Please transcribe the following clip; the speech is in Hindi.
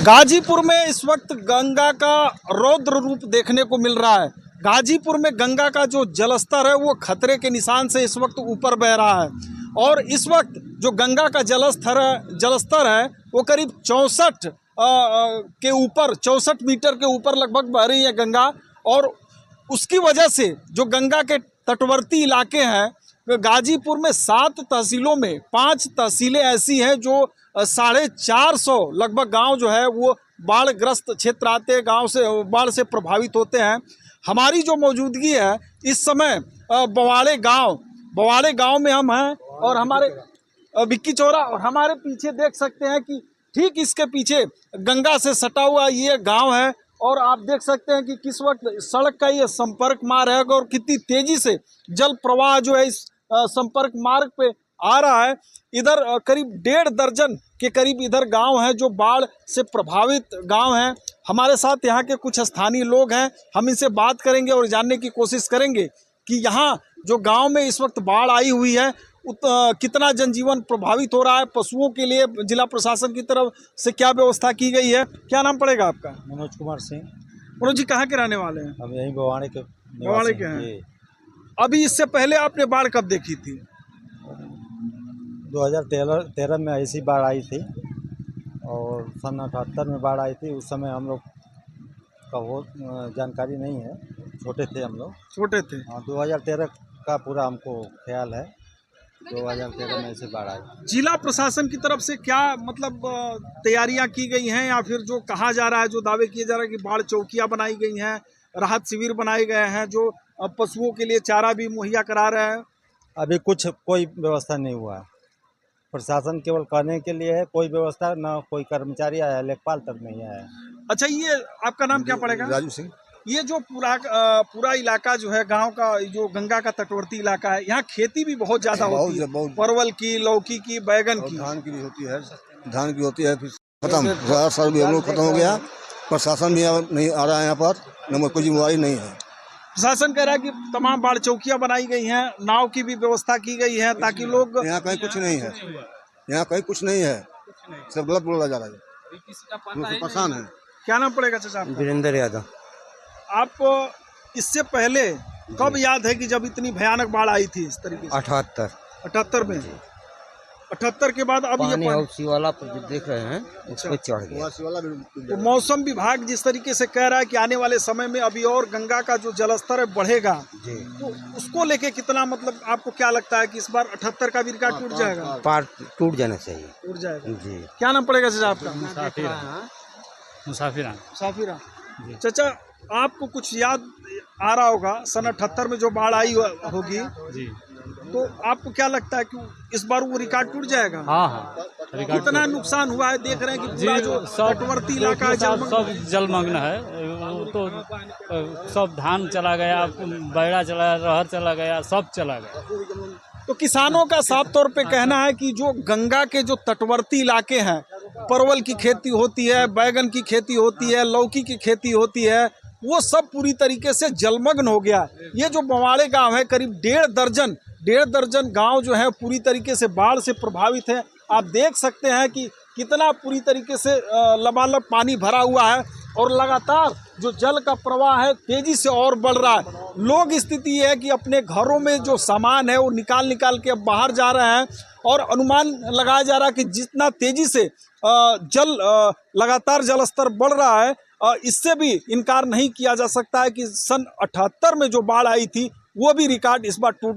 गाजीपुर में इस वक्त गंगा का रौद्र रूप देखने को मिल रहा है। गाजीपुर में गंगा का जो जलस्तर है वो खतरे के निशान से इस वक्त ऊपर बह रहा है और इस वक्त जो गंगा का जलस्तर है वो करीब 64 के ऊपर 64 मीटर के ऊपर लगभग बह रही है गंगा। और उसकी वजह से जो गंगा के तटवर्ती इलाके हैं गाजीपुर में 7 तहसीलों में 5 तहसीलें ऐसी हैं जो 450 लगभग गांव जो है वो बाढ़ ग्रस्त क्षेत्र आते हैं, गांव से बाढ़ से प्रभावित होते हैं। हमारी जो मौजूदगी है इस समय बवाड़े गांव में हम हैं और हमारे भिक्की चौरा और हमारे पीछे देख सकते हैं कि ठीक इसके पीछे गंगा से सटा हुआ ये गांव है और आप देख सकते हैं कि किस वक्त सड़क का ये संपर्क मार्ग है और कितनी तेजी से जल प्रवाह जो है इस संपर्क मार्ग पे आ रहा है। इधर करीब 1.5 दर्जन के करीब इधर गांव हैं जो बाढ़ से प्रभावित गांव हैं। हमारे साथ यहाँ के कुछ स्थानीय लोग हैं, हम इनसे बात करेंगे और जानने की कोशिश करेंगे कि यहाँ जो गांव में इस वक्त बाढ़ आई हुई है कितना जनजीवन प्रभावित हो रहा है। पशुओं के लिए जिला प्रशासन की तरफ से क्या व्यवस्था की गई है। क्या नाम पड़ेगा आपका? मनोज कुमार सिंह। मनोज जी कहाँ के रहने वाले हैं? हम यहीं बवाड़े के हैं। अभी इससे पहले आपने बाढ़ कब देखी थी? 2013 में ऐसी बाढ़ आई थी और सन 78 में बाढ़ आई थी। उस समय हम लोग का वो जानकारी नहीं है, छोटे थे हम लोग। छोटे थे? हाँ, 2013 का पूरा हमको ख्याल है। 2013 में ऐसी बाढ़ आई। जिला प्रशासन की तरफ से क्या मतलब तैयारियां की गई हैं या फिर जो कहा जा रहा है, जो दावे किए जा रहे हैं कि बाढ़ चौकियां बनाई गई हैं, राहत शिविर बनाए गए हैं जो पशुओं के लिए चारा भी मुहैया करा रहे हैं? अभी कोई व्यवस्था नहीं हुआ है। प्रशासन केवल कहने के लिए है, कोई व्यवस्था ना, कोई कर्मचारी आया, लेखपाल तक नहीं आया। अच्छा, ये आपका नाम क्या पड़ेगा? राजू सिंह। ये जो पूरा इलाका जो है गांव का, जो गंगा का तटवर्ती इलाका है, यहाँ खेती भी बहुत ज्यादा होती है, परवल की, लौकी की, बैगन की, धान की भी होती है। धान की होती है। फिर खत्म, साल भी हम लोग खत्म हो गया। प्रशासन भी नहीं आ रहा है यहाँ पर, न कोई जिम्मेवारी नहीं है। प्रशासन कह रहा है कि तमाम बाढ़ चौकियां बनाई गई हैं, नाव की भी व्यवस्था की गई है ताकि लोग। यहाँ कहीं कुछ नहीं है, यहाँ कहीं कुछ नहीं है, सब गलत बोला जा रहा है। परेशान है। क्या नाम पड़ेगा चाचा? वीरेंद्र यादव। आप इससे पहले कब याद है कि जब इतनी भयानक बाढ़ आई थी इस तरीके से? 78 में। 78 के बाद अब ये वाला देख रहे हैं, इसको चढ़ गया। तो मौसम विभाग जिस तरीके से कह रहा है कि आने वाले समय में अभी और गंगा का जो जलस्तर है बढ़ेगा, तो उसको लेके कितना मतलब आपको क्या लगता है कि इस बार 78 का भी रिकॉर्ड टूट जाएगा? पार टूट जाना चाहिए। टूट जाएगा जी। क्या नाम पड़ेगा चाचा आपका? मुसाफिरा। चाचा, आपको कुछ याद आ रहा होगा सन 78 में जो बाढ़ आई होगी जी, तो आपको क्या लगता है कि इस बार वो रिकॉर्ड टूट जाएगा? हाँ, कितना नुकसान हुआ है? देख रहे हैं कि पूरा जो तटवर्ती इलाका है सब जलमग्न है। तो सब धान चला गया, बैड़ा चला, रहर चला गया, सब चला गया। तो किसानों का साफ तौर पे कहना है कि जो गंगा के जो तटवर्ती इलाके हैं, परवल की खेती होती है, बैगन की खेती होती है, लौकी की खेती होती है, वो सब पूरी तरीके से जलमग्न हो गया। ये जो बवाड़े गांव है करीब 1.5 दर्जन गांव जो है पूरी तरीके से बाढ़ से प्रभावित है। आप देख सकते हैं कि कितना पूरी तरीके से लबालब पानी भरा हुआ है और लगातार जो जल का प्रवाह है तेजी से और बढ़ रहा है। लोग स्थिति ये है कि अपने घरों में जो सामान है वो निकाल के अब बाहर जा रहे हैं और अनुमान लगाया जा रहा है कि जितना तेजी से लगातार जलस्तर बढ़ रहा है, इससे भी इनकार नहीं किया जा सकता है कि सन 78 में जो बाढ़ आई थी वो भी रिकॉर्ड इस बार टूट